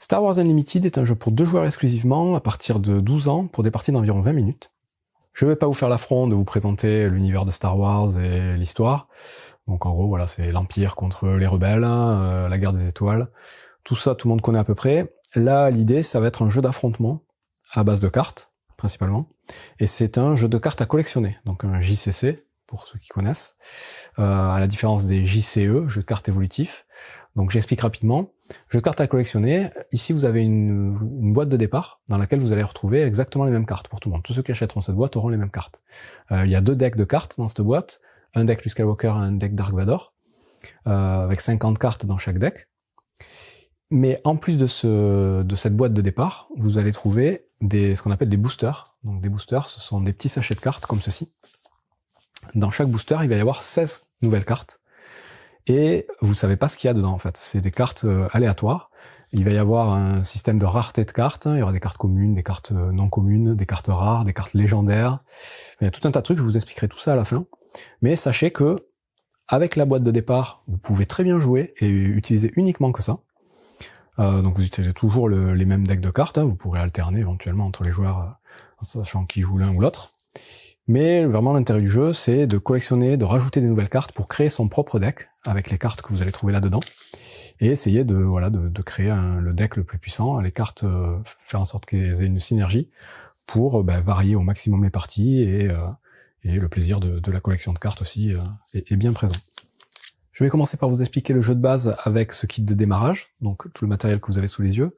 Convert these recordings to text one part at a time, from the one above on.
Star Wars Unlimited est un jeu pour 2 joueurs exclusivement, à partir de 12 ans, pour des parties d'environ 20 minutes. Je ne vais pas vous faire l'affront de vous présenter l'univers de Star Wars et l'histoire. Donc en gros, voilà, c'est l'Empire contre les rebelles, la guerre des étoiles. Tout ça, tout le monde connaît à peu près. Là, l'idée, ça va être un jeu d'affrontement à base de cartes, principalement. Et c'est un jeu de cartes à collectionner, donc un JCC, pour ceux qui connaissent, à la différence des JCE, jeux de cartes évolutifs. Donc j'explique rapidement. Jeu de cartes à collectionner, ici vous avez une boîte de départ dans laquelle vous allez retrouver exactement les mêmes cartes pour tout le monde. Tous ceux qui achèteront cette boîte auront les mêmes cartes. Il y a 2 decks de cartes dans cette boîte, un deck Luke Skywalker et un deck Dark Vador, avec 50 cartes dans chaque deck. Mais en plus de cette boîte de départ, vous allez trouver ce qu'on appelle des boosters. Donc des boosters, ce sont des petits sachets de cartes comme ceci. Dans chaque booster, il va y avoir 16 nouvelles cartes. Et vous savez pas ce qu'il y a dedans, en fait. C'est des cartes aléatoires. Il va y avoir un système de rareté de cartes. Il y aura des cartes communes, des cartes non communes, des cartes rares, des cartes légendaires. Il y a tout un tas de trucs, je vous expliquerai tout ça à la fin. Mais sachez que, avec la boîte de départ, vous pouvez très bien jouer et utiliser uniquement que ça. Donc vous utilisez toujours les mêmes decks de cartes. Vous pourrez alterner éventuellement entre les joueurs, en sachant qui joue l'un ou l'autre. Mais vraiment l'intérêt du jeu, c'est de collectionner, de rajouter des nouvelles cartes pour créer son propre deck avec les cartes que vous allez trouver là-dedans et essayer de créer le deck le plus puissant, les cartes, faire en sorte qu'elles aient une synergie pour varier au maximum les parties et le plaisir de la collection de cartes aussi est bien présent. Je vais commencer par vous expliquer le jeu de base avec ce kit de démarrage, donc tout le matériel que vous avez sous les yeux,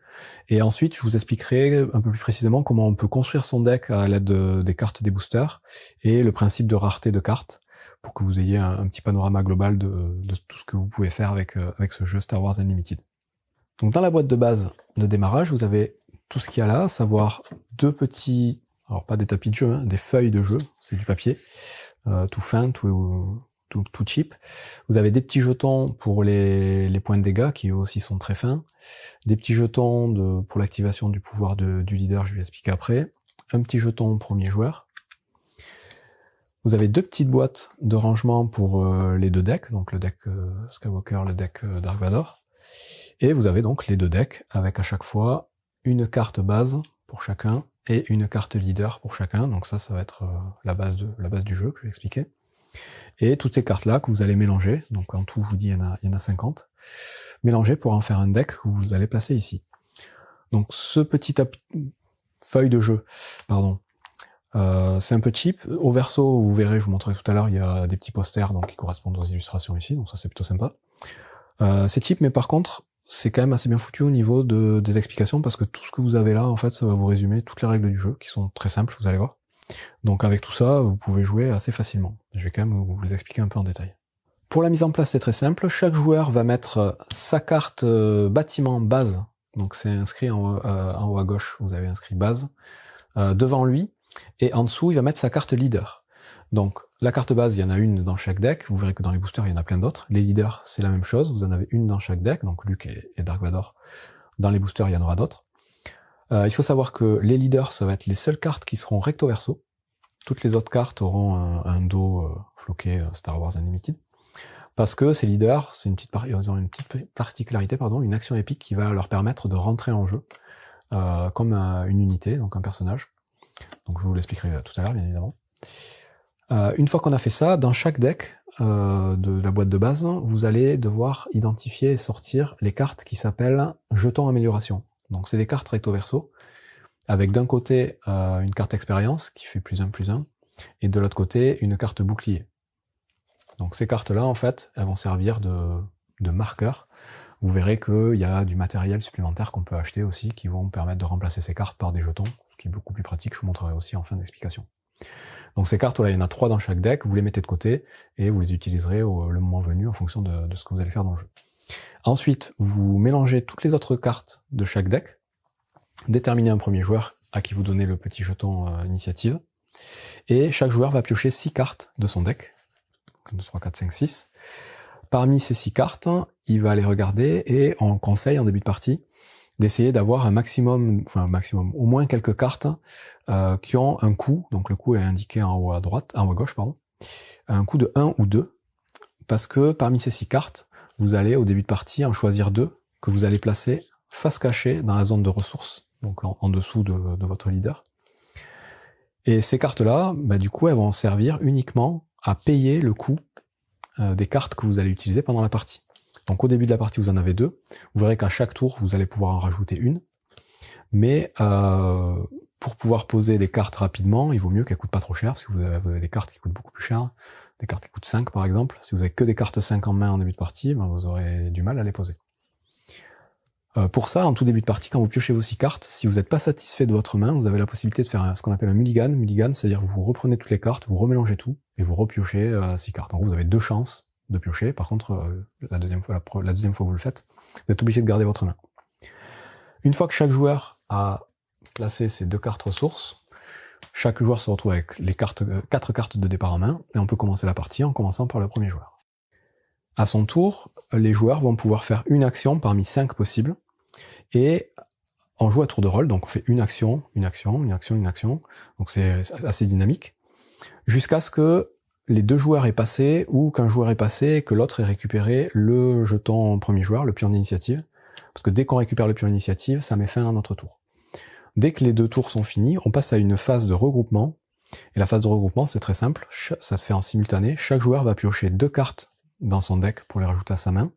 et ensuite je vous expliquerai un peu plus précisément comment on peut construire son deck à l'aide des cartes des boosters, et le principe de rareté de cartes, pour que vous ayez un petit panorama global de tout ce que vous pouvez faire avec ce jeu Star Wars Unlimited. Donc dans la boîte de base de démarrage, vous avez tout ce qu'il y a là, à savoir 2 petits, alors pas des tapis de jeu, des feuilles de jeu, c'est du papier, tout fin, tout cheap. Vous avez des petits jetons pour les points de dégâts qui eux aussi sont très fins, des petits jetons pour l'activation du pouvoir du leader, je vais expliquer après, un petit jeton premier joueur. Vous avez 2 petites boîtes de rangement pour les 2 decks, donc le deck Skywalker, le deck Dark Vador, et vous avez donc les 2 decks avec à chaque fois une carte base pour chacun et une carte leader pour chacun. Donc ça va être la base du jeu que je vais expliquer. Et toutes ces cartes-là que vous allez mélanger, donc en tout, je vous dis, il y en a 50, mélanger pour en faire un deck que vous allez placer ici. Donc ce petit feuille de jeu, c'est un peu cheap. Au verso, vous verrez, je vous montrerai tout à l'heure, il y a des petits posters donc qui correspondent aux illustrations ici, donc ça c'est plutôt sympa. C'est cheap, mais par contre, c'est quand même assez bien foutu au niveau des explications, parce que tout ce que vous avez là, en fait, ça va vous résumer toutes les règles du jeu, qui sont très simples, vous allez voir. Donc avec tout ça, vous pouvez jouer assez facilement. Je vais quand même vous les expliquer un peu en détail. Pour la mise en place, c'est très simple. Chaque joueur va mettre sa carte bâtiment base. Donc c'est inscrit en haut à gauche, vous avez inscrit base, devant lui. Et en dessous, il va mettre sa carte leader. Donc la carte base, il y en a une dans chaque deck. Vous verrez que dans les boosters, il y en a plein d'autres. Les leaders, c'est la même chose. Vous en avez une dans chaque deck. Donc Luke et Dark Vador. Dans les boosters, il y en aura d'autres. Il faut savoir que les leaders, ça va être les seules cartes qui seront recto verso. Toutes les autres cartes auront un dos floqué Star Wars Unlimited. Parce que ces leaders, ils ont une petite particularité, une action épique qui va leur permettre de rentrer en jeu comme une unité, donc un personnage. Donc je vous l'expliquerai tout à l'heure, bien évidemment. Une fois qu'on a fait ça, dans chaque deck de la boîte de base, vous allez devoir identifier et sortir les cartes qui s'appellent jetons amélioration. Donc c'est des cartes recto verso, avec d'un côté une carte expérience qui fait +1/+1, et de l'autre côté une carte bouclier. Donc ces cartes-là, en fait, elles vont servir de marqueurs. Vous verrez qu'il y a du matériel supplémentaire qu'on peut acheter aussi, qui vont permettre de remplacer ces cartes par des jetons, ce qui est beaucoup plus pratique, je vous montrerai aussi en fin d'explication. Donc ces cartes, il y en a 3 dans chaque deck, vous les mettez de côté, et vous les utiliserez le moment venu en fonction de ce que vous allez faire dans le jeu. Ensuite, vous mélangez toutes les autres cartes de chaque deck, déterminez un premier joueur à qui vous donnez le petit jeton initiative, et chaque joueur va piocher 6 cartes de son deck, 1, 2, 3, 4, 5, 6. Parmi ces 6 cartes, il va les regarder et on conseille en début de partie d'essayer d'avoir un maximum, au moins quelques cartes qui ont un coût, donc le coût est indiqué en haut à gauche, un coût de 1 ou 2, parce que parmi ces 6 cartes, vous allez au début de partie en choisir 2 que vous allez placer face cachée dans la zone de ressources, donc en dessous de votre leader. Et ces cartes-là, du coup, elles vont servir uniquement à payer le coût des cartes que vous allez utiliser pendant la partie. Donc au début de la partie, vous en avez 2. Vous verrez qu'à chaque tour, vous allez pouvoir en rajouter une. Mais pour pouvoir poser des cartes rapidement, il vaut mieux qu'elles coûtent pas trop cher, parce que vous avez des cartes qui coûtent beaucoup plus cher, des cartes qui coûtent 5 par exemple. Si vous avez que des cartes 5 en main en début de partie, vous aurez du mal à les poser. Pour ça, en tout début de partie, quand vous piochez vos 6 cartes, si vous n'êtes pas satisfait de votre main, vous avez la possibilité de faire ce qu'on appelle un mulligan. Mulligan, c'est-à-dire que vous reprenez toutes les cartes, vous remélangez tout, et vous repiochez 6 cartes. Donc vous avez 2 chances de piocher. Par contre, la deuxième fois que vous le faites, vous êtes obligé de garder votre main. Une fois que chaque joueur a placé ses 2 cartes ressources, chaque joueur se retrouve avec les 4 cartes de départ en main, et on peut commencer la partie en commençant par le premier joueur. À son tour, les joueurs vont pouvoir faire une action parmi 5 possibles, et on joue à tour de rôle, donc on fait une action, une action, une action, une action, donc c'est assez dynamique, jusqu'à ce que les 2 joueurs aient passé, ou qu'un joueur ait passé, et que l'autre ait récupéré le jeton premier joueur, le pion d'initiative, parce que dès qu'on récupère le pion d'initiative, ça met fin à notre tour. Dès que les 2 tours sont finis, on passe à une phase de regroupement, et la phase de regroupement c'est très simple, ça se fait en simultané, chaque joueur va piocher 2 cartes dans son deck pour les rajouter à sa main,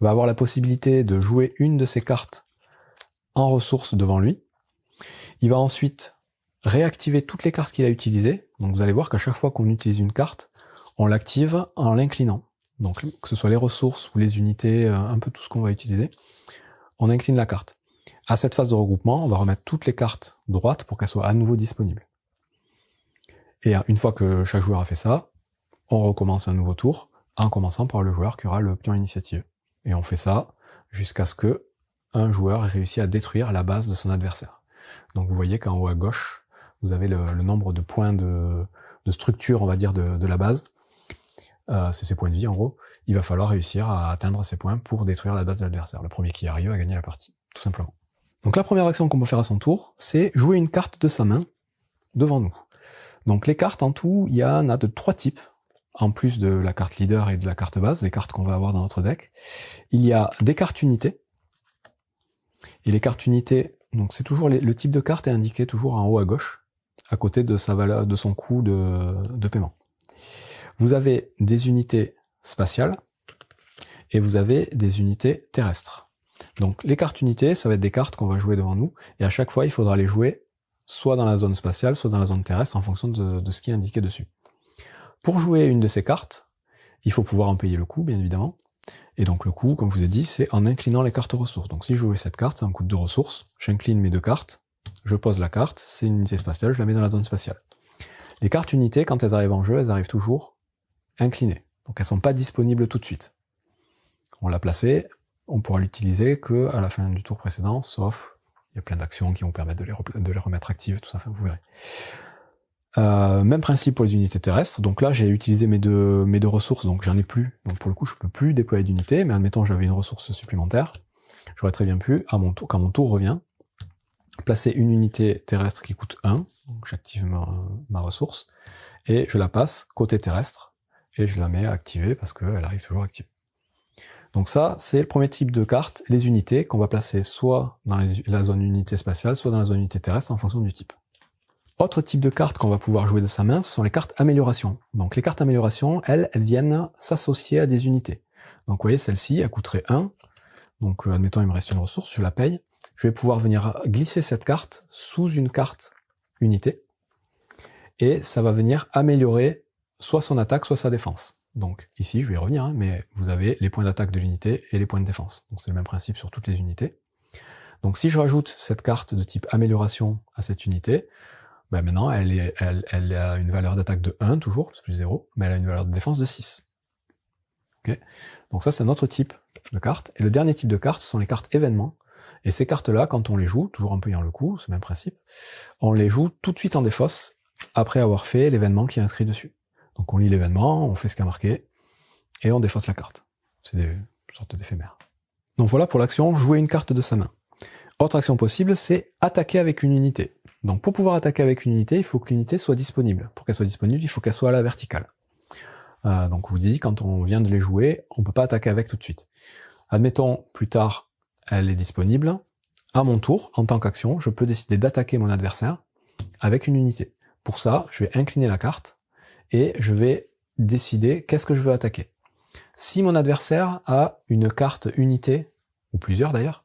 va avoir la possibilité de jouer une de ses cartes en ressources devant lui. Il va ensuite réactiver toutes les cartes qu'il a utilisées. Donc vous allez voir qu'à chaque fois qu'on utilise une carte, on l'active en l'inclinant. Donc que ce soit les ressources ou les unités, un peu tout ce qu'on va utiliser, on incline la carte. À cette phase de regroupement, on va remettre toutes les cartes droites pour qu'elles soient à nouveau disponibles. Et une fois que chaque joueur a fait ça, on recommence un nouveau tour, en commençant par le joueur qui aura le pion initiative. Et on fait ça jusqu'à ce que un joueur ait réussi à détruire la base de son adversaire. Donc vous voyez qu'en haut à gauche, vous avez le nombre de points de structure, on va dire, de la base. C'est ses points de vie en gros. Il va falloir réussir à atteindre ces points pour détruire la base de l'adversaire. Le premier qui y arrive a gagné la partie, tout simplement. Donc la première action qu'on peut faire à son tour, c'est jouer une carte de sa main devant nous. Donc les cartes en tout, il y en a de 3 types. En plus de la carte leader et de la carte base, les cartes qu'on va avoir dans notre deck, il y a des cartes unités. Et les cartes unités, donc c'est toujours le type de carte est indiqué toujours en haut à gauche, à côté de sa valeur, de son coût de paiement. Vous avez des unités spatiales et vous avez des unités terrestres. Donc les cartes unités, ça va être des cartes qu'on va jouer devant nous, et à chaque fois il faudra les jouer soit dans la zone spatiale, soit dans la zone terrestre, en fonction de ce qui est indiqué dessus. Pour jouer une de ces cartes, il faut pouvoir en payer le coût, bien évidemment. Et donc le coût, comme je vous ai dit, c'est en inclinant les cartes ressources. Donc si je jouais cette carte, ça me coûte 2 ressources, j'incline mes 2 cartes, je pose la carte, c'est une unité spatiale, je la mets dans la zone spatiale. Les cartes unités, quand elles arrivent en jeu, elles arrivent toujours inclinées. Donc elles sont pas disponibles tout de suite. On l'a placée, on pourra l'utiliser que à la fin du tour précédent, sauf il y a plein d'actions qui vont permettre de les remettre actives, tout ça, enfin, vous verrez. Même principe pour les unités terrestres. Donc là, j'ai utilisé mes deux ressources, donc j'en ai plus. Donc pour le coup, je peux plus déployer d'unités, mais admettons j'avais une ressource supplémentaire. J'aurais très bien pu, quand mon tour revient, placer une unité terrestre qui coûte 1, donc j'active ma ressource, et je la passe côté terrestre, et je la mets à activer parce qu'elle arrive toujours activée. Donc ça, c'est le premier type de carte, les unités qu'on va placer soit dans la zone unité spatiale, soit dans la zone unité terrestre en fonction du type. Autre type de carte qu'on va pouvoir jouer de sa main, ce sont les cartes amélioration. Donc les cartes amélioration, elles viennent s'associer à des unités. Donc vous voyez, celle-ci, elle coûterait 1. Donc admettons, il me reste une ressource, je la paye. Je vais pouvoir venir glisser cette carte sous une carte unité. Et ça va venir améliorer soit son attaque, soit sa défense. Donc ici, je vais y revenir, mais vous avez les points d'attaque de l'unité et les points de défense. Donc c'est le même principe sur toutes les unités. Donc si je rajoute cette carte de type amélioration à cette unité, maintenant, elle a une valeur d'attaque de 1, toujours, c'est plus 0, mais elle a une valeur de défense de 6. Okay. Donc ça, c'est un autre type de carte. Et le dernier type de carte, ce sont les cartes événements. Et ces cartes-là, quand on les joue, toujours en payant le coup, c'est le même principe, on les joue tout de suite en défausse, après avoir fait l'événement qui est inscrit dessus. Donc on lit l'événement, on fait ce qu'il y a marqué, et on défausse la carte. C'est des sortes d'éphémères. Donc voilà pour l'action, jouer une carte de sa main. Autre action possible, c'est attaquer avec une unité. Donc pour pouvoir attaquer avec une unité, il faut que l'unité soit disponible. Pour qu'elle soit disponible, il faut qu'elle soit à la verticale. Donc je vous dis, quand on vient de les jouer, on peut pas attaquer avec tout de suite. Admettons, plus tard, elle est disponible. À mon tour, en tant qu'action, je peux décider d'attaquer mon adversaire avec une unité. Pour ça, je vais incliner la carte et je vais décider qu'est-ce que je veux attaquer. Si mon adversaire a une carte unité, ou plusieurs d'ailleurs,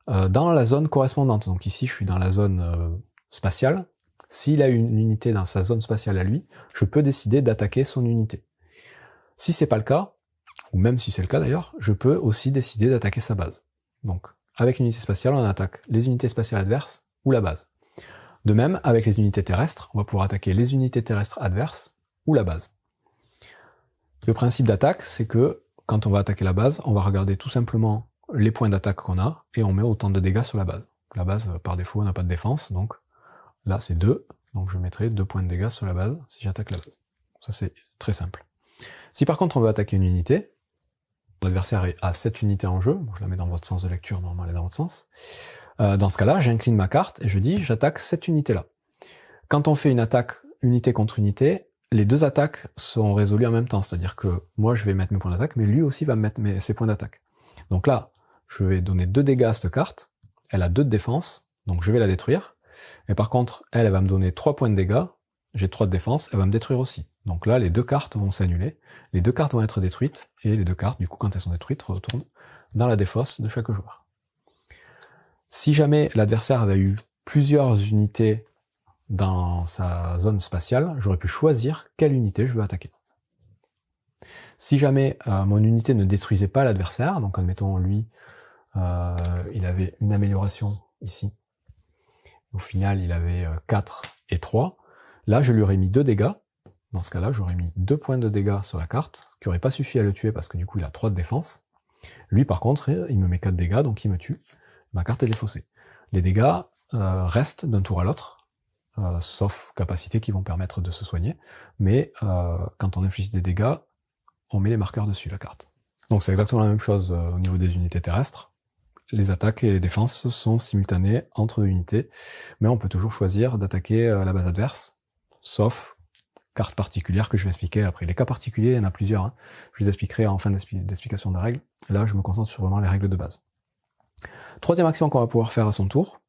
dans la zone correspondante, donc ici je suis dans la zone spatiale, s'il a une unité dans sa zone spatiale à lui, je peux décider d'attaquer son unité. Si c'est pas le cas, ou même si c'est le cas d'ailleurs, je peux aussi décider d'attaquer sa base. Donc, avec une unité spatiale, on attaque les unités spatiales adverses ou la base. De même, avec les unités terrestres, on va pouvoir attaquer les unités terrestres adverses ou la base. Le principe d'attaque, c'est que quand on va attaquer la base, on va regarder tout simplement les points d'attaque qu'on a et on met autant de dégâts sur la base. La base, par défaut, n'a pas de défense, donc là c'est 2, donc je mettrai 2 points de dégâts sur la base si j'attaque la base. Ça c'est très simple. Si par contre on veut attaquer une unité, l'adversaire a cette unité en jeu, je la mets dans votre sens de lecture, normalement elle est dans votre sens, dans ce cas-là, j'incline ma carte et je dis j'attaque cette unité-là. Quand on fait une attaque unité contre unité, les deux attaques sont résolues en même temps, c'est-à-dire que moi je vais mettre mes points d'attaque, mais lui aussi va mettre ses points d'attaque. Donc là, je vais donner 2 dégâts à cette carte, elle a 2 de défense, donc je vais la détruire, et par contre, elle va me donner 3 points de dégâts, j'ai 3 de défense, elle va me détruire aussi. Donc là, les 2 cartes vont s'annuler, les 2 cartes vont être détruites, et les 2 cartes, du coup, quand elles sont détruites, retournent dans la défausse de chaque joueur. Si jamais l'adversaire avait eu plusieurs unités dans sa zone spatiale, j'aurais pu choisir quelle unité je veux attaquer. Si jamais mon unité ne détruisait pas l'adversaire, donc admettons lui, il avait une amélioration ici, au final il avait 4 et 3, là je lui aurais mis 2 dégâts, dans ce cas-là j'aurais mis 2 points de dégâts sur la carte, ce qui n'aurait pas suffi à le tuer parce que du coup il a 3 de défense, lui par contre il me met 4 dégâts donc il me tue, ma carte est défaussée. Les dégâts restent d'un tour à l'autre, sauf capacités qui vont permettre de se soigner, mais quand on inflige des dégâts, on met les marqueurs dessus, la carte. Donc c'est exactement la même chose au niveau des unités terrestres. Les attaques et les défenses sont simultanées entre unités, mais on peut toujours choisir d'attaquer la base adverse, sauf carte particulière que je vais expliquer après. Les cas particuliers, il y en a plusieurs, hein. Je les expliquerai en fin d'explication de règles. Là, je me concentre sur vraiment les règles de base. Troisième action qu'on va pouvoir faire à son tour,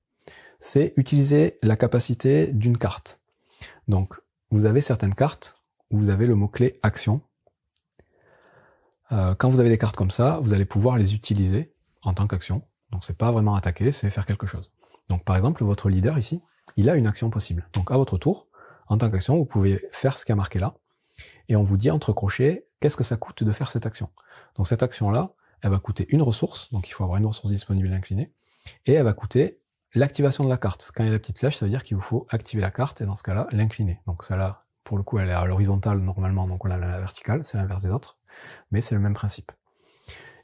c'est utiliser la capacité d'une carte. Donc, vous avez certaines cartes où vous avez le mot-clé action. Quand vous avez des cartes comme ça, vous allez pouvoir les utiliser en tant qu'action. Donc c'est pas vraiment attaquer, c'est faire quelque chose. Donc par exemple, votre leader ici, il a une action possible. Donc à votre tour, en tant qu'action, vous pouvez faire ce qui est marqué là, et on vous dit entre crochets, qu'est-ce que ça coûte de faire cette action. Donc cette action-là, elle va coûter une ressource, donc il faut avoir une ressource disponible et inclinée, et elle va coûter l'activation de la carte. Quand il y a la petite flèche, ça veut dire qu'il vous faut activer la carte, et dans ce cas-là, l'incliner. Donc celle-là, pour le coup, elle est à l'horizontale normalement, donc on a la verticale, c'est l'inverse des autres, mais c'est le même principe.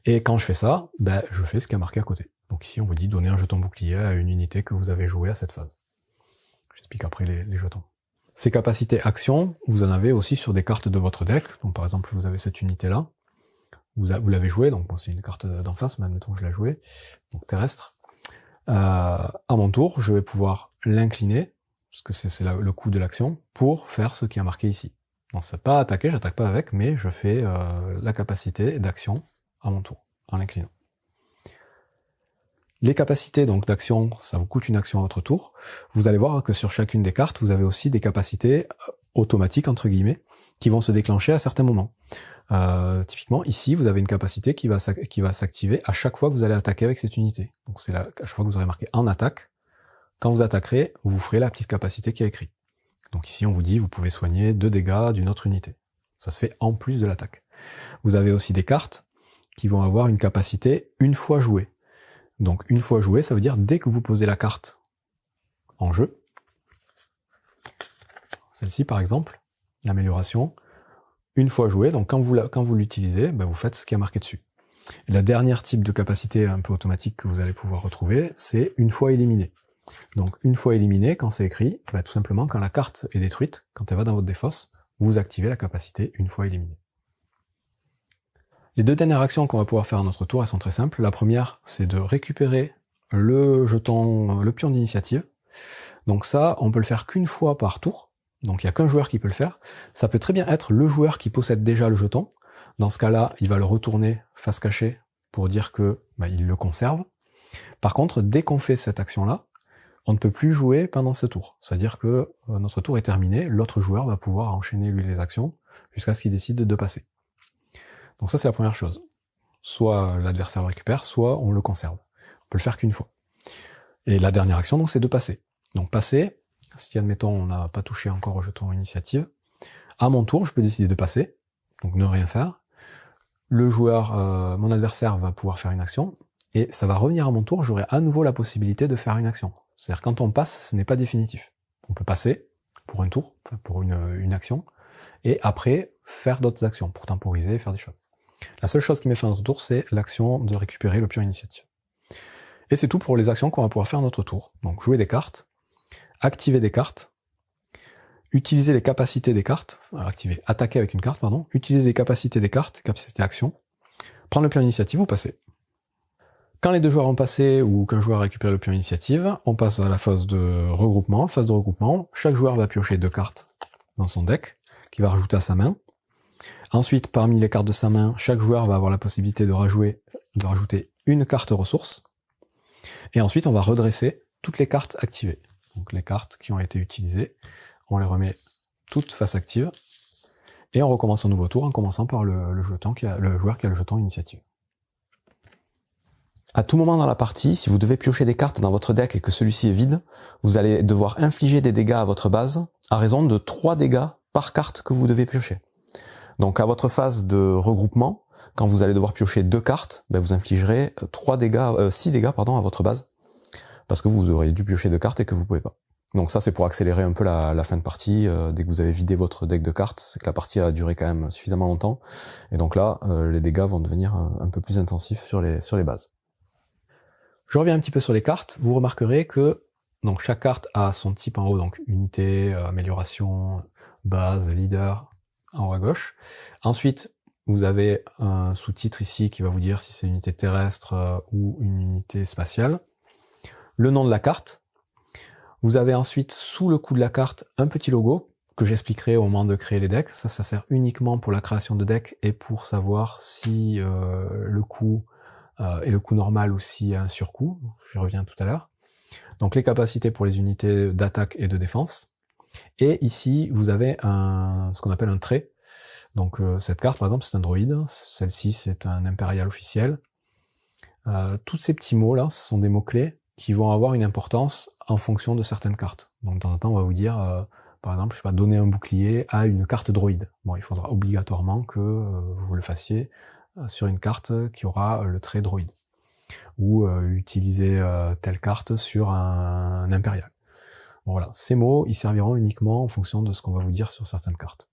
Et quand je fais ça, ben, je fais ce qui est marqué à côté. Donc ici, on vous dit donner un jeton bouclier à une unité que vous avez jouée à cette phase. J'explique après les jetons. Ces capacités action, vous en avez aussi sur des cartes de votre deck. Donc par exemple, vous avez cette unité-là, vous l'avez jouée, donc bon, c'est une carte d'en face, mais admettons que je l'ai jouée, donc terrestre. À mon tour, je vais pouvoir l'incliner, parce que c'est le coût de l'action, pour faire ce qui est marqué ici. Donc c'est pas attaquer, j'attaque pas avec, mais je fais la capacité d'action à mon tour, en l'inclinant. Les capacités donc d'action, ça vous coûte une action à votre tour. Vous allez voir que sur chacune des cartes, vous avez aussi des capacités automatiques, entre guillemets, qui vont se déclencher à certains moments. Typiquement, ici, vous avez une capacité qui va s'activer à chaque fois que vous allez attaquer avec cette unité. Donc c'est à chaque fois que vous aurez marqué en attaque, quand vous attaquerez, vous ferez la petite capacité qui est écrite. Donc ici, on vous dit, vous pouvez soigner 2 dégâts d'une autre unité. Ça se fait en plus de l'attaque. Vous avez aussi des cartes qui vont avoir une capacité une fois jouée. Donc une fois jouée, ça veut dire dès que vous posez la carte en jeu, celle-ci par exemple, l'amélioration, une fois jouée, donc quand vous l'utilisez, ben vous faites ce qui est marqué dessus. Et la dernière type de capacité un peu automatique que vous allez pouvoir retrouver, c'est une fois éliminé. Donc une fois éliminé, quand c'est écrit, ben, tout simplement quand la carte est détruite, quand elle va dans votre défausse, vous activez la capacité une fois éliminée. Les 2 dernières actions qu'on va pouvoir faire à notre tour, elles sont très simples. La première, c'est de récupérer le jeton, le pion d'initiative. Donc ça, on peut le faire qu'une fois par tour. Donc il n'y a qu'un joueur qui peut le faire. Ça peut très bien être le joueur qui possède déjà le jeton. Dans ce cas-là, il va le retourner face cachée pour dire que il le conserve. Par contre, dès qu'on fait cette action-là, on ne peut plus jouer pendant ce tour. C'est-à-dire que notre tour est terminé, l'autre joueur va pouvoir enchaîner lui les actions jusqu'à ce qu'il décide de passer. Donc ça c'est la première chose. Soit l'adversaire récupère, soit on le conserve. On peut le faire qu'une fois. Et la dernière action, donc, c'est de passer. Donc passer, si admettons on n'a pas touché encore au jeton initiative, à mon tour je peux décider de passer, donc ne rien faire. Le joueur, mon adversaire va pouvoir faire une action, et ça va revenir à mon tour, j'aurai à nouveau la possibilité de faire une action. C'est-à-dire quand on passe, ce n'est pas définitif. On peut passer pour un tour, pour une action, et après faire d'autres actions pour temporiser et faire des choses. La seule chose qui met fin à notre tour, c'est l'action de récupérer le pion initiative. Et c'est tout pour les actions qu'on va pouvoir faire à notre tour. Donc jouer des cartes, activer des cartes, utiliser les capacités des cartes, attaquer avec une carte, pardon, utiliser les capacités des cartes, capacité action, prendre le pion initiative ou passer. Quand les deux joueurs ont passé ou qu'un joueur a récupéré le pion initiative, on passe à la phase de regroupement. Phase de regroupement, chaque joueur va piocher 2 cartes dans son deck, qu'il va rajouter à sa main. Ensuite, parmi les cartes de sa main, chaque joueur va avoir la possibilité de rajouter une carte ressource. Et ensuite, on va redresser toutes les cartes activées. Donc les cartes qui ont été utilisées, on les remet toutes face active. Et on recommence un nouveau tour en commençant par le joueur qui a le jeton initiative. À tout moment dans la partie, si vous devez piocher des cartes dans votre deck et que celui-ci est vide, vous allez devoir infliger des dégâts à votre base à raison de 3 dégâts par carte que vous devez piocher. Donc à votre phase de regroupement, quand vous allez devoir piocher 2 cartes, vous infligerez 6 dégâts à votre base, parce que vous auriez dû piocher 2 cartes et que vous pouvez pas. Donc ça c'est pour accélérer un peu la fin de partie. Dès que vous avez vidé votre deck de cartes, c'est que la partie a duré quand même suffisamment longtemps, et donc là les dégâts vont devenir un peu plus intensifs sur les bases. Je reviens un petit peu sur les cartes. Vous remarquerez que donc chaque carte a son type en haut, donc unité, amélioration, base, leader, en haut à gauche. Ensuite, vous avez un sous-titre ici qui va vous dire si c'est une unité terrestre ou une unité spatiale. Le nom de la carte. Vous avez ensuite, sous le coup de la carte, un petit logo que j'expliquerai au moment de créer les decks. Ça sert uniquement pour la création de decks et pour savoir si le coup et le coup normal ou s'il y a un surcoût, j'y reviens tout à l'heure. Donc les capacités pour les unités d'attaque et de défense. Et ici, vous avez ce qu'on appelle un trait. Donc cette carte, par exemple, c'est un droïde. Celle-ci, c'est un impérial officiel. Tous ces petits mots-là, ce sont des mots-clés qui vont avoir une importance en fonction de certaines cartes. Donc de temps en temps, on va vous dire, par exemple, je sais pas, donner un bouclier à une carte droïde. Bon, il faudra obligatoirement que vous le fassiez sur une carte qui aura le trait droïde, ou utiliser telle carte sur un impérial. Bon, voilà, ces mots, ils serviront uniquement en fonction de ce qu'on va vous dire sur certaines cartes.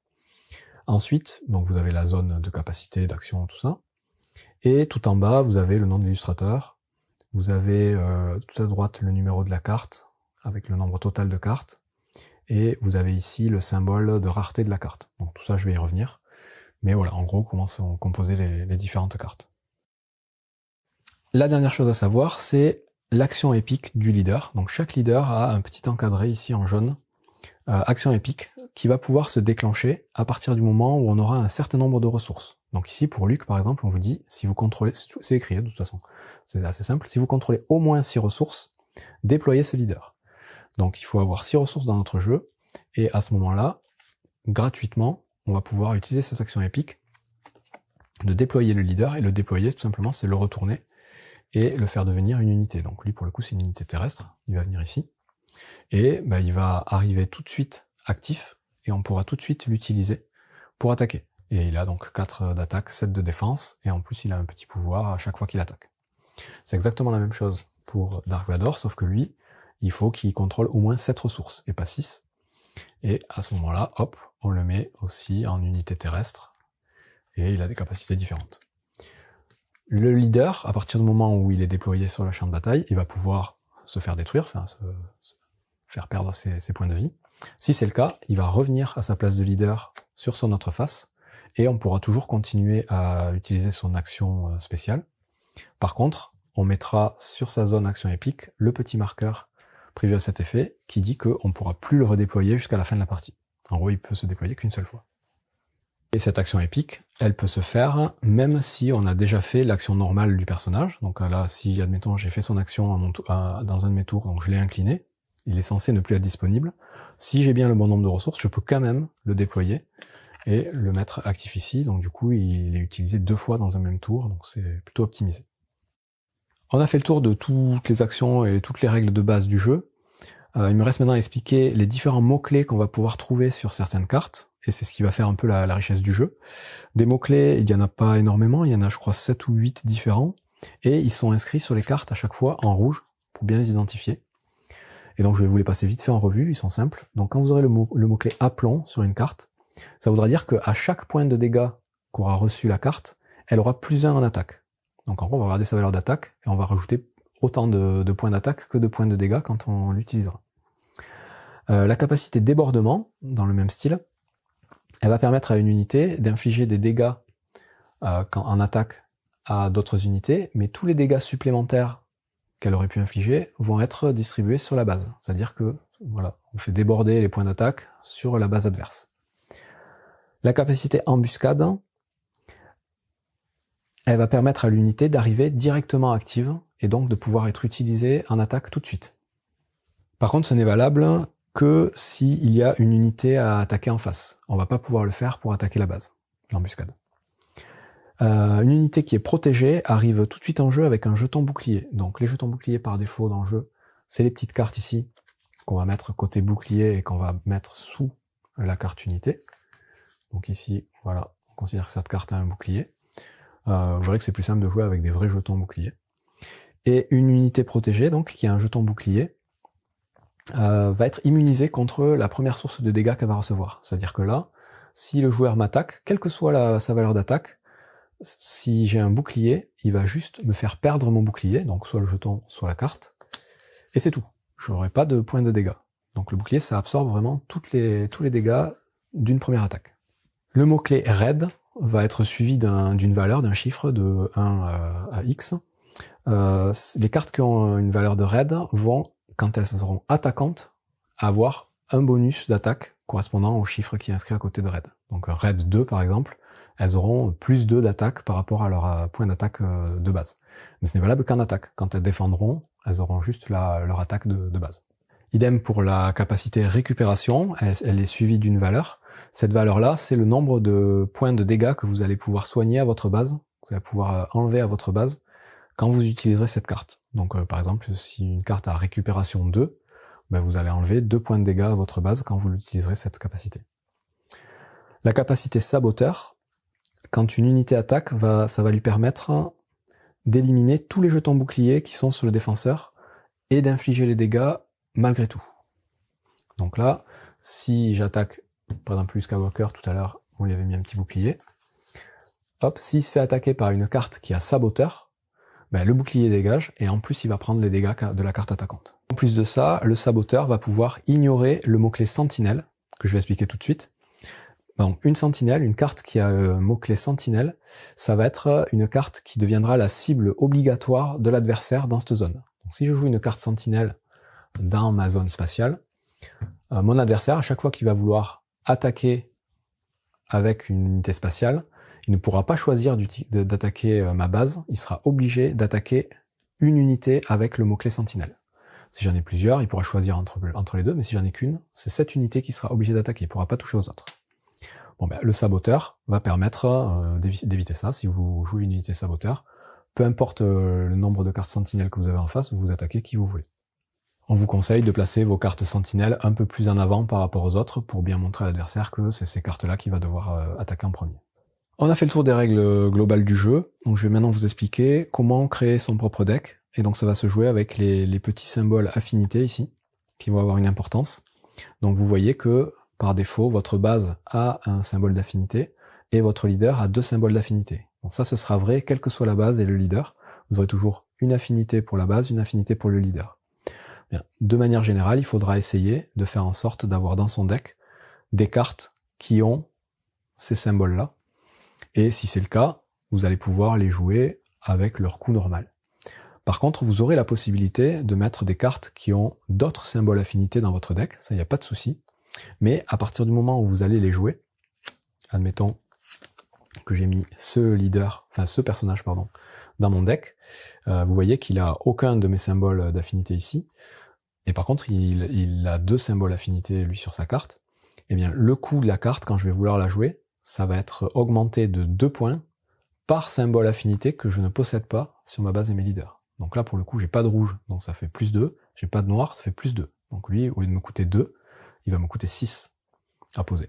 Ensuite, donc vous avez la zone de capacité, d'action, tout ça, et tout en bas, vous avez le nom de l'illustrateur, vous avez tout à droite le numéro de la carte, avec le nombre total de cartes, et vous avez ici le symbole de rareté de la carte. Donc tout ça, je vais y revenir. Mais voilà, en gros, comment sont composées les différentes cartes. La dernière chose à savoir, c'est l'action épique du leader. Donc chaque leader a un petit encadré ici en jaune, action épique, qui va pouvoir se déclencher à partir du moment où on aura un certain nombre de ressources. Donc ici, pour Luc, par exemple, on vous dit, si vous contrôlez, c'est écrit de toute façon, c'est assez simple, si vous contrôlez au moins 6 ressources, déployez ce leader. Donc il faut avoir 6 ressources dans notre jeu, et à ce moment-là, gratuitement, on va pouvoir utiliser cette action épique de déployer le leader, et le déployer tout simplement c'est le retourner et le faire devenir une unité. Donc lui pour le coup c'est une unité terrestre, il va venir ici, et il va arriver tout de suite actif, et on pourra tout de suite l'utiliser pour attaquer. Et il a donc 4 d'attaque, 7 de défense, et en plus il a un petit pouvoir à chaque fois qu'il attaque. C'est exactement la même chose pour Dark Vador, sauf que lui, il faut qu'il contrôle au moins 7 ressources, et pas 6. Et à ce moment-là, hop, on le met aussi en unité terrestre, et il a des capacités différentes. Le leader, à partir du moment où il est déployé sur le champ de bataille, il va pouvoir se faire détruire, enfin se faire perdre ses points de vie. Si c'est le cas, il va revenir à sa place de leader sur son autre face, et on pourra toujours continuer à utiliser son action spéciale. Par contre, on mettra sur sa zone action épique le petit marqueur prévu à cet effet, qui dit qu'on ne pourra plus le redéployer jusqu'à la fin de la partie. En gros, il peut se déployer qu'une seule fois. Et cette action épique, elle peut se faire même si on a déjà fait l'action normale du personnage. Donc là, si, admettons, j'ai fait son action dans un de mes tours, donc je l'ai incliné, il est censé ne plus être disponible. Si j'ai bien le bon nombre de ressources, je peux quand même le déployer et le mettre actif ici. Donc du coup, il est utilisé 2 fois dans un même tour, donc c'est plutôt optimisé. On a fait le tour de toutes les actions et toutes les règles de base du jeu. Il me reste maintenant à expliquer les différents mots-clés qu'on va pouvoir trouver sur certaines cartes, et c'est ce qui va faire un peu la richesse du jeu. Des mots-clés, il n'y en a pas énormément, il y en a je crois 7 ou 8 différents, et ils sont inscrits sur les cartes à chaque fois en rouge, pour bien les identifier. Et donc je vais vous les passer vite fait en revue, ils sont simples. Donc quand vous aurez le mot-clé aplomb sur une carte, ça voudra dire qu'à chaque point de dégâts qu'aura reçu la carte, elle aura +1 en attaque. Donc en gros, on va regarder sa valeur d'attaque, et on va rajouter autant de points d'attaque que de points de dégâts quand on l'utilisera. La capacité débordement, dans le même style, elle va permettre à une unité d'infliger des dégâts en attaque à d'autres unités, mais tous les dégâts supplémentaires qu'elle aurait pu infliger vont être distribués sur la base. C'est-à-dire que voilà, on fait déborder les points d'attaque sur la base adverse. La capacité embuscade, elle va permettre à l'unité d'arriver directement active et donc de pouvoir être utilisée en attaque tout de suite. Par contre, ce n'est valable que s'il y a une unité à attaquer en face. On va pas pouvoir le faire pour attaquer la base, l'embuscade. Une unité qui est protégée arrive tout de suite en jeu avec un jeton bouclier. Donc les jetons boucliers par défaut dans le jeu, c'est les petites cartes ici qu'on va mettre côté bouclier et qu'on va mettre sous la carte unité. Donc ici, voilà, on considère que cette carte a un bouclier. Vous verrez que c'est plus simple de jouer avec des vrais jetons boucliers. Et une unité protégée, donc qui a un jeton bouclier, va être immunisée contre la première source de dégâts qu'elle va recevoir. C'est-à-dire que là, si le joueur m'attaque, quelle que soit sa valeur d'attaque, si j'ai un bouclier, il va juste me faire perdre mon bouclier, donc soit le jeton, soit la carte, et c'est tout. Je n'aurai pas de points de dégâts. Donc le bouclier, ça absorbe vraiment tous les dégâts d'une première attaque. Le mot-clé raid va être suivi d'une valeur, d'un chiffre de 1 à X. Les cartes qui ont une valeur de raid vont, quand elles seront attaquantes, avoir un bonus d'attaque correspondant au chiffre qui est inscrit à côté de raid. Donc raid 2 par exemple, elles auront +2 d'attaque par rapport à leur point d'attaque de base. Mais ce n'est valable qu'en attaque. Quand elles défendront, elles auront juste leur attaque de base. Idem pour la capacité récupération, elle est suivie d'une valeur. Cette valeur-là, c'est le nombre de points de dégâts que vous allez pouvoir soigner à votre base, que vous allez pouvoir enlever à votre base quand vous utiliserez cette carte. Donc par exemple, si une carte a récupération 2, ben, vous allez enlever 2 points de dégâts à votre base quand vous utiliserez cette capacité. La capacité saboteur, quand une unité attaque, ça va lui permettre d'éliminer tous les jetons boucliers qui sont sur le défenseur et d'infliger les dégâts malgré tout. Donc là, si j'attaque, par exemple, Luke Skywalker, tout à l'heure, on lui avait mis un petit bouclier. Hop, s'il se fait attaquer par une carte qui a saboteur, ben, le bouclier dégage, et en plus, il va prendre les dégâts de la carte attaquante. En plus de ça, le saboteur va pouvoir ignorer le mot-clé sentinelle, que je vais expliquer tout de suite. Donc, une sentinelle, une carte qui a un mot-clé sentinelle, ça va être une carte qui deviendra la cible obligatoire de l'adversaire dans cette zone. Donc, si je joue une carte sentinelle dans ma zone spatiale, mon adversaire, à chaque fois qu'il va vouloir attaquer avec une unité spatiale, il ne pourra pas choisir d'attaquer ma base, il sera obligé d'attaquer une unité avec le mot-clé sentinelle. Si j'en ai plusieurs, il pourra choisir entre les deux, mais si j'en ai qu'une, c'est cette unité qui sera obligée d'attaquer, il ne pourra pas toucher aux autres. Bon, ben, le saboteur va permettre d'éviter ça. Si vous jouez une unité saboteur, peu importe le nombre de cartes sentinelles que vous avez en face, vous attaquez qui vous voulez. On vous conseille de placer vos cartes sentinelles un peu plus en avant par rapport aux autres pour bien montrer à l'adversaire que c'est ces cartes-là qu'il va devoir attaquer en premier. On a fait le tour des règles globales du jeu, donc je vais maintenant vous expliquer comment créer son propre deck, et donc ça va se jouer avec les petits symboles affinités ici, qui vont avoir une importance. Donc vous voyez que, par défaut, votre base a un symbole d'affinité, et votre leader a 2 symboles d'affinité. Donc ça, ce sera vrai, quelle que soit la base et le leader. Vous aurez toujours une affinité pour la base, une affinité pour le leader. Bien. De manière générale, il faudra essayer de faire en sorte d'avoir dans son deck des cartes qui ont ces symboles-là. Et si c'est le cas, vous allez pouvoir les jouer avec leur coût normal. Par contre, vous aurez la possibilité de mettre des cartes qui ont d'autres symboles affinités dans votre deck, ça, il n'y a pas de souci. Mais à partir du moment où vous allez les jouer, admettons, que j'ai mis ce personnage, dans mon deck, vous voyez qu'il a aucun de mes symboles d'affinité ici, et par contre il a 2 symboles d'affinité lui sur sa carte. Eh bien le coût de la carte, quand je vais vouloir la jouer, ça va être augmenté de 2 points par symbole affinité que je ne possède pas sur ma base et mes leaders. Donc là pour le coup j'ai pas de rouge, donc ça fait plus 2, j'ai pas de noir, ça fait plus 2. Donc lui, au lieu de me coûter 2, il va me coûter 6 à poser.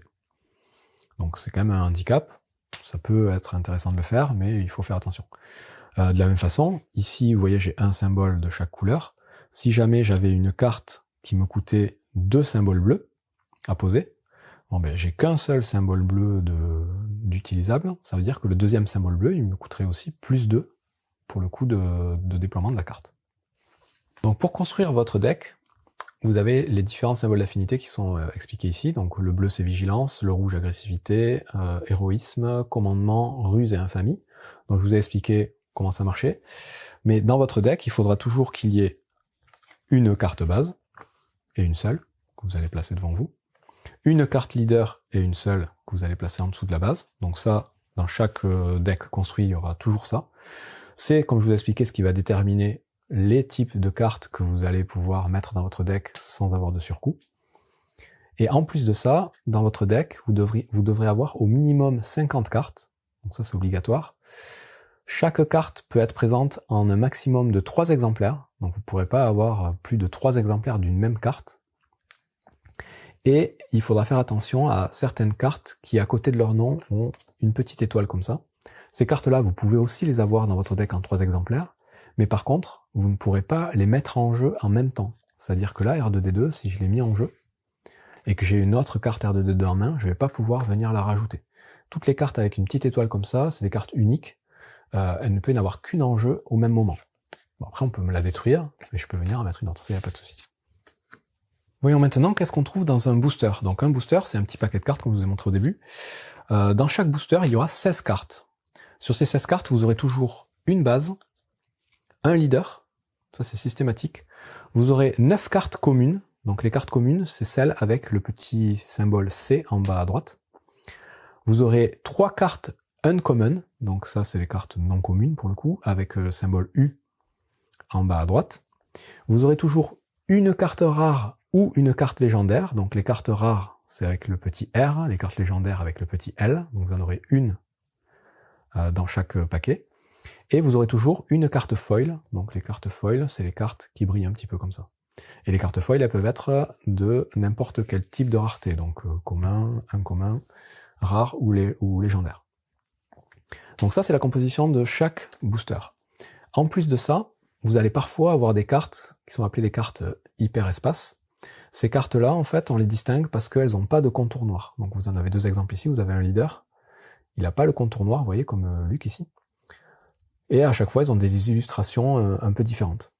Donc c'est quand même un handicap, ça peut être intéressant de le faire, mais il faut faire attention. De la même façon, ici vous voyez j'ai un symbole de chaque couleur. Si jamais j'avais une carte qui me coûtait 2 symboles bleus à poser, bon ben j'ai qu'un seul symbole bleu d'utilisable, ça veut dire que le deuxième symbole bleu il me coûterait aussi plus 2 pour le coût de déploiement de la carte. Donc pour construire votre deck, vous avez les différents symboles d'affinité qui sont expliqués ici. Donc le bleu c'est vigilance, le rouge agressivité, héroïsme, commandement, ruse et infamie. Donc je vous ai expliqué comment ça marchait. Mais dans votre deck, il faudra toujours qu'il y ait une carte base, et une seule, que vous allez placer devant vous. Une carte leader et une seule que vous allez placer en dessous de la base. Donc ça, dans chaque deck construit, il y aura toujours ça. C'est, comme je vous ai expliqué, ce qui va déterminer les types de cartes que vous allez pouvoir mettre dans votre deck sans avoir de surcoût. Et en plus de ça, dans votre deck, vous devrez avoir au minimum 50 cartes. Donc ça, c'est obligatoire. Chaque carte peut être présente en un maximum de 3 exemplaires. Donc vous ne pourrez pas avoir plus de 3 exemplaires d'une même carte. Et il faudra faire attention à certaines cartes qui, à côté de leur nom, ont une petite étoile comme ça. Ces cartes-là, vous pouvez aussi les avoir dans votre deck en 3 exemplaires. Mais par contre, vous ne pourrez pas les mettre en jeu en même temps. C'est-à-dire que là, R2D2, si je l'ai mis en jeu, et que j'ai une autre carte R2D2 en main, je vais pas pouvoir venir la rajouter. Toutes les cartes avec une petite étoile comme ça, c'est des cartes uniques. Elle ne peut y en avoir qu'une en jeu au même moment. Bon, après, on peut me la détruire, mais je peux venir en mettre une autre, ça y a pas de souci. Voyons maintenant qu'est-ce qu'on trouve dans un booster. Donc un booster, c'est un petit paquet de cartes qu'on vous ai montré au début. Dans chaque booster, il y aura 16 cartes. Sur ces 16 cartes, vous aurez toujours une base, un leader, ça c'est systématique. Vous aurez 9 cartes communes, donc les cartes communes, c'est celles avec le petit symbole C en bas à droite. Vous aurez 3 cartes uncommon, donc ça c'est les cartes non communes pour le coup, avec le symbole U en bas à droite. Vous aurez toujours une carte rare ou une carte légendaire, donc les cartes rares c'est avec le petit R, les cartes légendaires avec le petit L, donc vous en aurez une dans chaque paquet. Et vous aurez toujours une carte foil, donc les cartes foil, c'est les cartes qui brillent un petit peu comme ça. Et les cartes foil, elles peuvent être de n'importe quel type de rareté, donc commun, incommun, rare ou légendaire. Donc ça, c'est la composition de chaque booster. En plus de ça, vous allez parfois avoir des cartes qui sont appelées des cartes hyperespace. Ces cartes-là, en fait, on les distingue parce qu'elles n'ont pas de contour noir. Donc vous en avez 2 exemples ici, vous avez un leader, il n'a pas le contour noir, vous voyez, comme Luc ici. Et à chaque fois, ils ont des illustrations un peu différentes.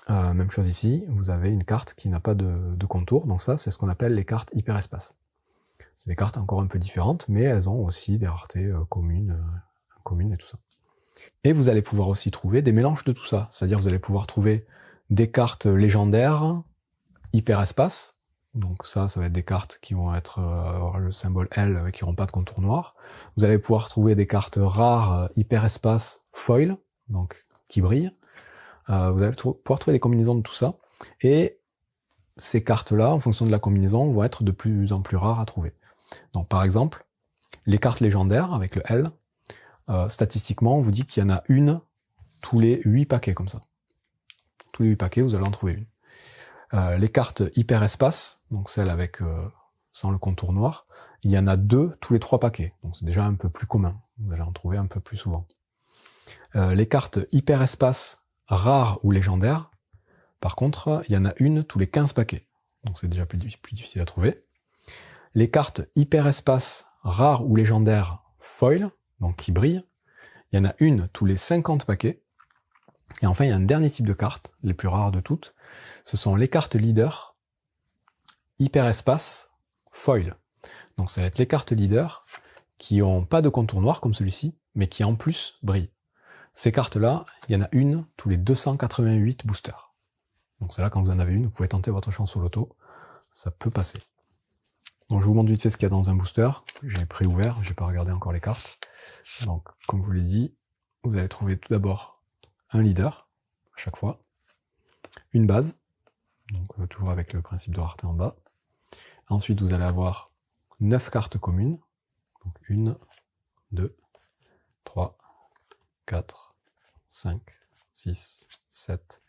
Même chose ici, vous avez une carte qui n'a pas de contour, donc ça, c'est ce qu'on appelle les cartes hyperespace. C'est des cartes encore un peu différentes, mais elles ont aussi des raretés communes et tout ça. Et vous allez pouvoir aussi trouver des mélanges de tout ça, c'est-à-dire vous allez pouvoir trouver des cartes légendaires hyperespace, donc ça va être des cartes qui vont avoir le symbole L qui n'auront pas de contour noir. Vous allez pouvoir trouver des cartes rares hyperespace foil, donc qui brillent. Vous allez pouvoir trouver des combinaisons de tout ça. Et ces cartes-là, en fonction de la combinaison, vont être de plus en plus rares à trouver. Donc par exemple, les cartes légendaires avec le L, statistiquement, on vous dit qu'il y en a une tous les 8 paquets comme ça. Tous les 8 paquets, vous allez en trouver une. Les cartes hyperespace, donc celles avec sans le contour noir, il y en a 2 tous les 3 paquets, donc c'est déjà un peu plus commun, vous allez en trouver un peu plus souvent. Les cartes hyperespace rares ou légendaires, par contre, il y en a une tous les 15 paquets, donc c'est déjà plus difficile à trouver. Les cartes hyperespace rares ou légendaires foil, donc qui brillent, il y en a une tous les 50 paquets. Et enfin, il y a un dernier type de cartes, les plus rares de toutes, ce sont les cartes leader hyperespace foil. Donc ça va être les cartes leader qui n'ont pas de contour noir comme celui-ci, mais qui en plus brillent. Ces cartes-là, il y en a une tous les 288 boosters. Donc c'est là, quand vous en avez une, vous pouvez tenter votre chance au loto, ça peut passer. Donc je vous montre vite fait ce qu'il y a dans un booster, j'ai préouvert, j'ai pas regardé encore les cartes. Donc, comme je vous l'ai dit, vous allez trouver tout d'abord un leader, à chaque fois, une base, donc toujours avec le principe de rareté en bas. Ensuite, vous allez avoir 9 cartes communes, donc 1, 2, 3, 4, 5, 6, 7,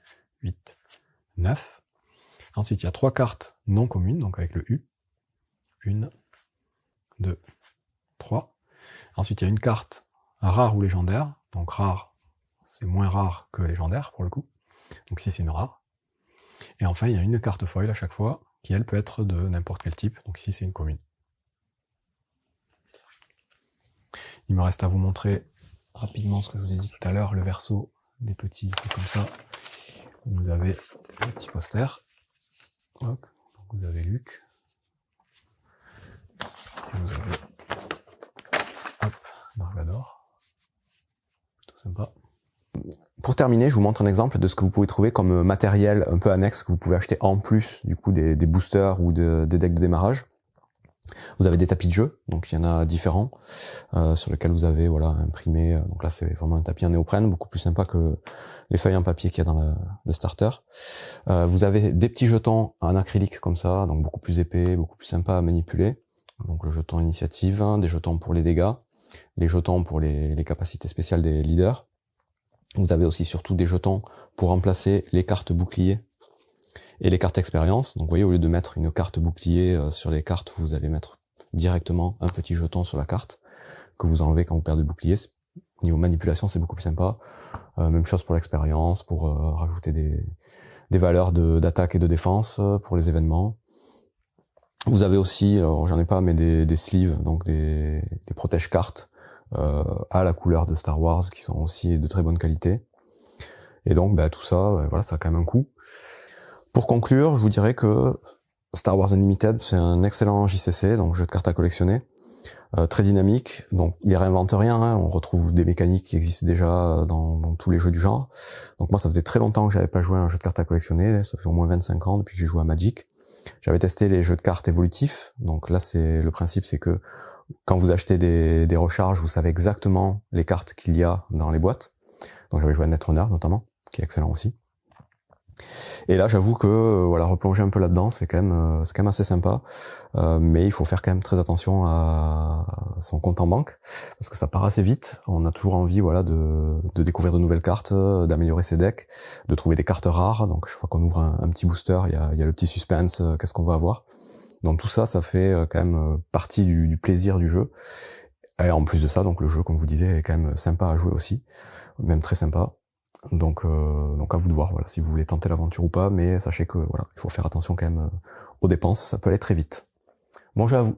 8, 9. Ensuite, il y a 3 cartes non communes, donc avec le U. 1, 2, 3. Ensuite, il y a une carte rare ou légendaire. Donc rare, c'est moins rare que légendaire pour le coup. Donc ici, c'est une rare. Et enfin, il y a une carte foil à chaque fois, qui elle peut être de n'importe quel type. Donc ici, c'est une commune. Il me reste à vous montrer rapidement ce que je vous ai dit tout à l'heure, le verso des petits, c'est comme ça. Vous avez le petit poster. Hop. Donc vous avez Luc. Et vous avez Dark Vador. Tout sympa. Pour terminer, je vous montre un exemple de ce que vous pouvez trouver comme matériel un peu annexe que vous pouvez acheter en plus du coup des boosters ou des decks de démarrage. Vous avez des tapis de jeu, donc il y en a différents, sur lesquels vous avez voilà imprimé. Donc là c'est vraiment un tapis en néoprène, beaucoup plus sympa que les feuilles en papier qu'il y a dans le starter. Vous avez des petits jetons en acrylique comme ça, donc beaucoup plus épais, beaucoup plus sympa à manipuler. Donc le jeton initiative, des jetons pour les dégâts, les jetons pour les capacités spéciales des leaders. Vous avez aussi surtout des jetons pour remplacer les cartes bouclier et les cartes expérience. Donc vous voyez, au lieu de mettre une carte bouclier sur les cartes, vous allez mettre directement un petit jeton sur la carte que vous enlevez quand vous perdez le bouclier. Au niveau manipulation, c'est beaucoup plus sympa. Même chose pour l'expérience, pour rajouter des valeurs d'attaque et de défense pour les événements. Vous avez aussi, alors j'en ai pas, mais des sleeves, donc des protège-cartes à la couleur de Star Wars, qui sont aussi de très bonne qualité. Et donc tout ça, voilà, ça a quand même un coût. Pour conclure, je vous dirais que Star Wars Unlimited, c'est un excellent JCC, donc jeu de cartes à collectionner, très dynamique. Donc il réinvente rien, hein, on retrouve des mécaniques qui existent déjà dans tous les jeux du genre. Donc moi, ça faisait très longtemps que j'avais pas joué à un jeu de cartes à collectionner, ça fait au moins 25 ans depuis que j'ai joué à Magic. J'avais testé les jeux de cartes évolutifs, donc là c'est le principe, c'est que quand vous achetez des recharges, vous savez exactement les cartes qu'il y a dans les boîtes. Donc j'avais joué à Netrunner notamment, qui est excellent aussi. Et là, j'avoue que voilà, replonger un peu là-dedans, c'est quand même assez sympa, mais il faut faire quand même très attention à son compte en banque, parce que ça part assez vite. On a toujours envie, voilà, de découvrir de nouvelles cartes, d'améliorer ses decks, de trouver des cartes rares. Donc chaque fois qu'on ouvre un petit booster, il y a le petit suspense, qu'est-ce qu'on va avoir. Donc tout ça, ça fait quand même partie du plaisir du jeu. Et en plus de ça, donc le jeu, comme vous disiez, est quand même sympa à jouer aussi, même très sympa. Donc à vous de voir, voilà, si vous voulez tenter l'aventure ou pas, mais sachez que voilà, il faut faire attention quand même aux dépenses, ça peut aller très vite. Bon jeu à vous.